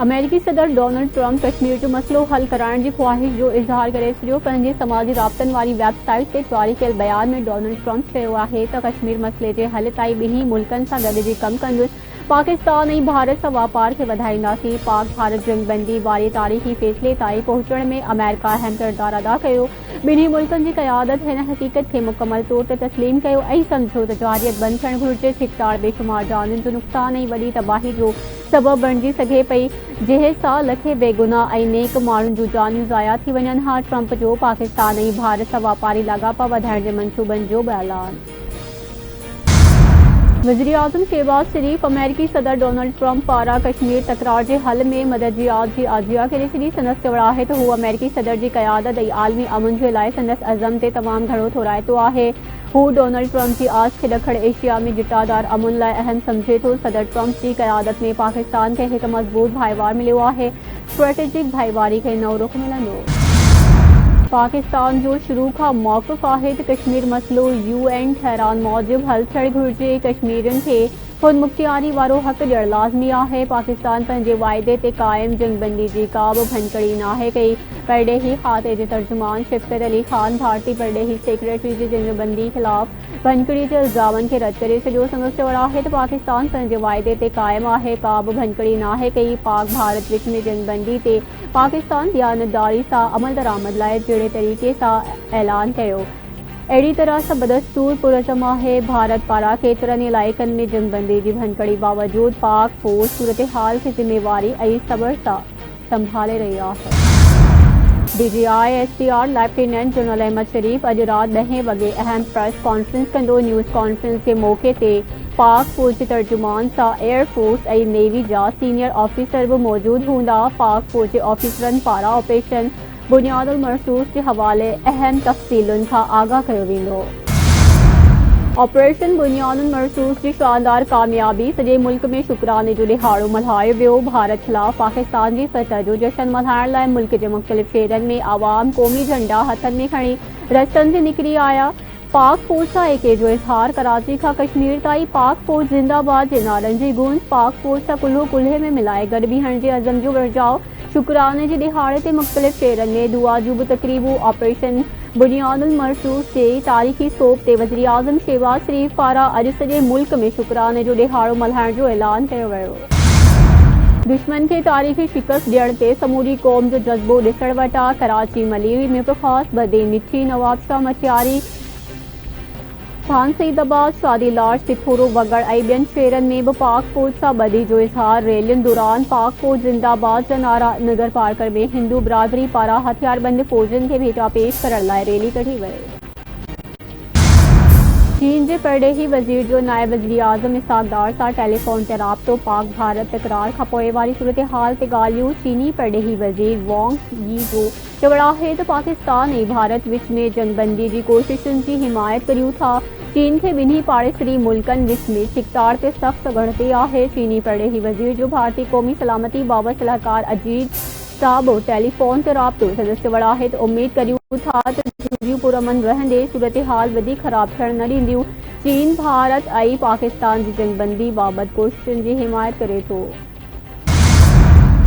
अमेरिकी सदर Donald Trump Kashmir जो मसलो हल कराइण जी ख़्वाहिश जो इज़हार करे छॾियो। पंहिंजे समाजी राब्तनि वारी वेबसाइट ते जारी कयल बयान में डोनाल्ड ट्रंप चयो आहे त कश्मीर मसइले जे हल ताईं ॿिन्ही मुल्कनि सां गॾिजी कमु कंदुसि। पाकिस्तान ऐं भारत सां वापार खे वधाईंदासीं। पाक भारत जंगबंदी वारे तारीख़ी फ़ैसिले ताईं पहुचण में अमेरिका अहम किरदारु अदा कयो। ॿिन्ही मुल्कनि जी क़यादत हिन हक़ीक़त खे मुकमल तौर ते तस्लीम कयो ऐं सम्झो त जारियत बंदि थियणु घुरिजे। छिकताड़ बेशुमार जानुनि जो नुक़सान ऐं वॾी तबाही जो सबबु बणिजी सघे पई, जंहिं सां लखे बेगुनाह ऐं नेक माण्हुनि जूं जानियूं ज़ाया थी वञनि हा। ट्रंप जो पाकिस्तान ऐं भारत सां वापारी लाॻापा वधाइण जे मंसूबनि जो ऐलान। वज़ीर-ए-आज़म शहबाज शरीफ़ अमेरिकी सदर डोनाल्ड ट्रंप पारां कश्मीर तकरार जे हल में मदद जी आजिया करे छॾी। संदसि चवणु आहे त हू अमेरिकी सदर जी क़यादत ऐं आलमी अमन जे लाइ संदसि अज़म ते तमामु घणो थोराइतो आहे। हू डोनाल्ड ट्रंप जी आस खे ॾखण एशिया में जिटादार अमन लाइ अहम सम्झे थो। सदर ट्रंप जी क़यादत में पाकिस्तान खे हिकु मज़बूत भाईवार मिलियो आहे। स्ट्रेटेजिक भाईवारी खे नओं रुख़ मिलंदो। पाकिस्तान जो शुरू खां मौक़िफ़ आहे त कश्मीर मसइलो UN ठहरान मूजिबि हल थियणु घुरिजे। कश्मीरियुनि खे ख़ुद मुख्तियारी वारो हक़ ॾियणु लाज़मी आहे। पाकिस्तान पंहिंजे वाइदे ते क़ाइम जंगबंदी जी का बि भञकड़ी नाहे कई। परॾेही खाते जे तर्जुमान शफ़क़त अली ख़ान भारती परॾेही सेक्रेटरी जी जंगबंदी ख़िलाफ़ भञकड़ी जे इल्ज़ामनि खे रद्द करे छॾियो। संदसि चवणु आहे त पाकिस्तान पंहिंजे वाइदे ते क़ाइम आहे, का बि भञकड़ी नाहे कई। पाक भारत विच में जंगबंदी ते पाकिस्तान दियानतदारी सां अमल दरामद लाइ जहिड़े तरीक़े सां ऐलान कयो, अहिड़ी तरह सां बदस्तूर पुरज़म आहे। भारत पारां केतिरनि इलाइक़नि में जंगबंदी जी भञकड़ी बावजूद पाक फ़ौज सूरत-ए-हाल खे ज़िम्मेवारी ऐं सब्र सां संभाले रही आहे। DGI SPR lieutenant general Ahmed Sharif अॼु राति 10 वॻे अहम प्रेस कॉन्फ्रेंस कंदो। न्यूज़ कॉन्फ्रेंस जे मौक़े ते पाक फ़ौज जे तर्जुमान सां एयर फोर्स ऐं नेवी जा सीनियर ऑफिसर बि मौजूदु हूंदा। पाक फ़ौज जे ऑफिसरनि पारां ऑपरेशन बुनियादुल मरसूस जे हवाले अहम तफ़सीलुनि खां आगाह कयो वेंदो। ऑपरेशन बुनियादुल मरसूस जी शानदार कामयाबी सॼे मुल्क में शुक्राने जो ॾिहाड़ो मल्हायो वियो। भारत ख़िलाफ़ पाकिस्तान जी फतह जो जश्न मल्हाइण लाइ मुल्क जे मुख़्तलिफ़ शहरनि में आवाम क़ौमी झंडा हथनि में खणी रस्तनि ते निकिरी आया। पाक फ़ौज सां एके जो इज़हार। कराची खां कश्मीर ताईं पाक फ़ौज ज़िंदाबाद जे नारनि जी गूंज। पाक फ़ौज सां कुल्हो कुल्हे में मिलाए गॾु बीहण जे अज़म जो विरजाउ। शुक्राने जे ॾिहाड़े ते मुख़्तलिफ़ शहरनि में दुआ जूं बि तक़रीबूं। ऑपरेशन बुनियादुल मरसूस जे तारीख़ी सोभ ते वज़ीर-ए-आज़म शहबाज शरीफ़ पारां अॼु सॼे मुल्क में शुक्राने जो ॾिहाड़ो मल्हाइण जो ऐलान कयो वियो। दुश्मन खे तारीख़ी शिकस्त ॾियण ते समूरी क़ौम जो जज़्बो ॾिसण वटा। कराची मलीर में बि ख़ासि बदे मिठी नवाबशाह मचियारी खान सईदाबाद शादी लाज सिथोरो वगड़ ऐं ॿियनि शहरनि में बि पाक फ़ौज सां ॿधी जो इज़हार। रैलियुनि दौरान पाक फ़ौज ज़िंदाबाद जा नारा। नगर पार्कर में हिंदू बिरादरी पारां हथियारबंद फ़ौजियुनि खे भेटा पेश करण लाइ रैली कढी वई। चीन जे परॾेही वज़ीर जो नायब वज़ीर-ए-आज़म इसहाक़ डार सां टेलीफोन ते राब्तो। पाक भारत तकरार खां पोइ वारी सूरत-ए-हाल ते ॻाल्हियूं। चीनी परॾेही वज़ीर वांग यी जो चवणु आहे त पाकिस्तान ऐं भारत विच में जंगबंदी जी कोशिशुनि जी हिमायत करियूं था। चीन खे ॿिन्ही पाड़ेसरी मुल्कनि विच में छिकताड़ ते सख़्त ॻणिती आहे। चीनी परॾेही वज़ीर जो भारतीय क़ौमी सलामती बाबति सलाहकार अजीत सां बि टेलीफोन ते राब्तो। संदसि चवणु आहे त उमेद करियूं था त झुगियूं पुरअमन रहंदे सूरत-ए-हाल वधीक ख़राब थियण न ॾींदियूं। चीन भारत ऐं पाकिस्तान जी जंगबंदी बाबति कोशिशुनि जी हिमायत करे थो।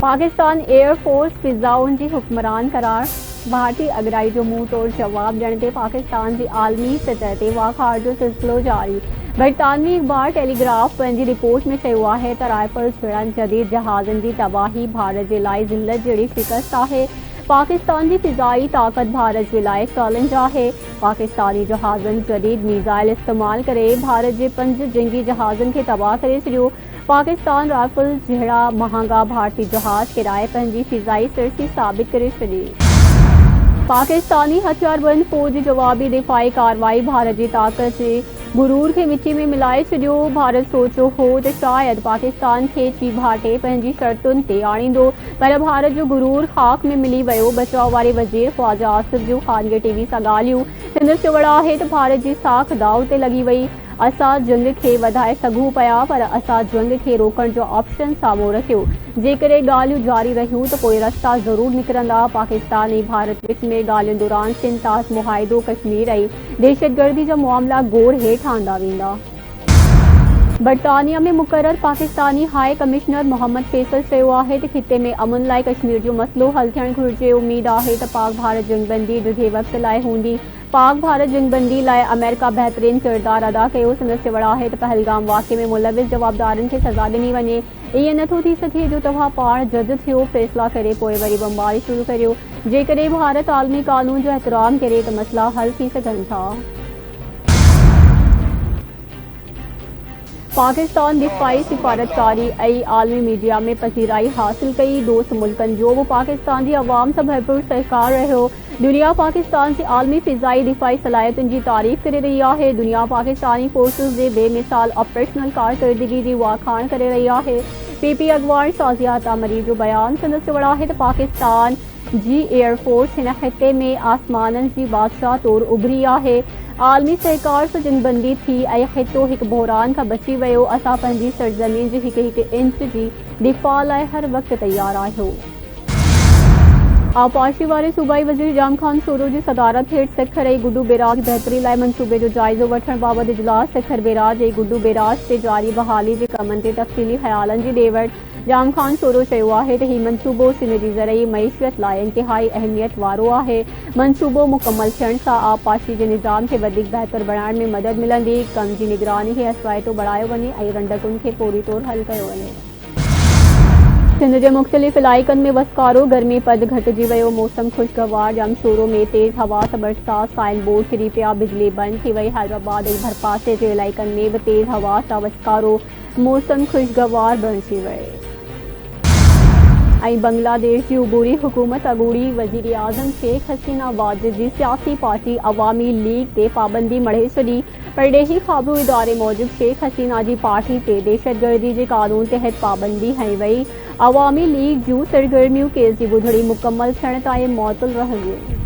पाकिस्तान एयर फोर्स फ़िज़ाउनि जी हुक्मरान करार। भारतीय अगराई जो मुंह तोड़ जवाब ॾियण ते पाकिस्तान जी आलमी सतह ते वाखार जो सिलसिलो जारी। बरतानवी अख़बार टेलीग्राफ पंहिंजी रिपोर्ट में चयो आहे त राइफल्स जहिड़नि जदीद जहाज़नि जी तबाही भारत जे लाइ ज़िल्लत जहिड़ी शिकस्त आहे। पाकिस्तान जी फ़िज़ाई ताक़त भारत जे लाइ चैलेंज आहे। पाकिस्तानी जहाज़नि जदीद मीज़ाइल इस्तेमाल करे भारत जे 5 जंगी जहाज़नि खे तबाह करे छॾियो। पाकिस्तान राइफल जहिड़ा महांगा भारतीय जहाज़ किराए पंहिंजी फ़िज़ाई सिरसी साबित करे छॾी। पाकिस्तानी हथियारबंद फ़ौज जी जवाबी दिफ़ाई कार्रवाई भारत जी ताक़त जे गुरूर खे मिटी में मिलाए छॾियो। भारत सोचियो हो त शायदि पाकिस्तान खे चीभाटे पंहिंजी शर्तुनि ते आणींदो, पर भारत जो गुरूर ख़ाक में मिली वियो। बचाव वारे वज़ीर ख़्वाजा आसिफ जूं ख़ानगी टीवी सां ॻाल्हियूं। संदसि चवणु आहे त भारत जी साख दाव ते लॻी वई। असां जंग खे वधाए सघूं पिया, पर असां जंग खे रोकण जो ऑप्शन साम्हूं रखियो। जेकॾहिं ॻाल्हियूं जारी रहियूं त पोइ रस्ता ज़रूर निकिरंदा। पाकिस्तान ऐं भारत विच में ॻाल्हियुनि दौरान सिंध मुआहिदो, कश्मीर ऐं दहशतगर्दी जा मामला गोड़ हेठि आंदा वेंदा। बरतानिया में मुकर्रर पाकिस्तानी हाई कमिश्नर मोहम्मद फैसल चयो आहे त खिते में अमन लाइ कश्मीर जो मसलो हल थियण घुरिजे। उम्मीद आहे त पाक भारत जंगबंदी ॾुधे वक़्त लाइ हूंदी। पाक भारत जंगबंदी लाइ अमेरिका बहितरीन किरदार अदा कयो। संदसि चवण आहे त पहलगाम वाक़े में मुलविस जवाबदारनि खे सज़ा ॾिनी वञे। ईअं नथो थी सघे जो तव्हां पाण जज थियो फ़ैसिला करे पोइ वरी बमबारी शुरू करियो। जेकॾहिं भारत आलमी कानून जो एहतराम करे त मसइला हल थी सघनि था। पाकिस्तान दिफाई सिफारतकारी ऐं आलमी मीडिया में पसीराई हासिल कई। दोस्त मुल्कनि जो बि पाकिस्तान जी अवाम सां भरपूर सहकार रहियो। दुनिया पाकिस्तान जी आलमी फ़िज़ाई दिफाई सलाहियतुनि जी तारीफ़ करे रही आहे। दुनिया पाकिस्तानी फोर्सिस जे बेमिसाल ऑपरेशनल कारकर्दगी जी वाखाण करे रही आहे। पीपी अगवान शाज़िया अता मरी जो बयान संदसि चवण आहे त पाकिस्तान जी एयरफोर्स हिन ख़िते में आसमाननि जी बादशाह तौर उभरी आहे। आलमी सहकार सां जंगबंदी थी ऐं ख़ितो हिकु बहरान खां बची वियो। असां पंहिंजी सरज़मीन जी हिकु हिकु इंच जी दिफ़ा लाइ हर वक़्तु तयारु आहियूं। आबपाशी वारे सूबाई वज़ीर जाम खान सोरो जी सदारत हेठि सिखर ऐं गुड्डू बैराज बहितरी लाइ मंसूबे जो जाइज़ो वठण बाबति इजलास। सिखर बैराज ऐं गुड्डू बैराज ते जारी बहाली जे कमनि ते तफ़सीली ख़यालनि जी ॾे वठि। जाम खान सोरो चयो आहे त हीउ मंसूबो सिंध जी ज़रई मईशियत लाइ इंतिहाई अहमियत वारो आहे। मंसूबो मुकमल थियण सां आबपाशी जे निज़ाम खे वधीक बहितर बणाइण में मदद मिलंदी। कम जी निगरानी खे असवाइतो बणायो वञे ऐं रंडकुनि खे फौरी तौर हल कयो वञे। सिंध जे मुख़्तलिफ़ इलाइक़नि में वसकारो गर्मी पद घटिजी वियो। मौसम ख़ुशगवार। जमशोरो में तेज़ हवा सां बरसात। साइन बोर्ड किरी पिया। बिजली बंदि थी वई। हैदराबाद ऐं भरपासे जे इलाइक़नि में बि तेज़ हवा सां वसकारो। मौसम ख़ुशगवार बणिजी वियो। ऐं बांग्लादेश जी उबूरी हुकूमत अगूड़ी वज़ीर आज़म शेख हसीना वाजिद जी सियासी पार्टी अवामी लीग ते पाबंदी मढ़े छॾी। परॾेही ख़बरूं इदारे मूजिब शेख हसीना जी पार्टी ते दहशतगर्दी जे कानून तहत पाबंदी हई वई। अवामी लीग जूं सरगर्मियूं केस जी ॿुधणी मुकमल थियण ताईं मुअतल रहंदियूं।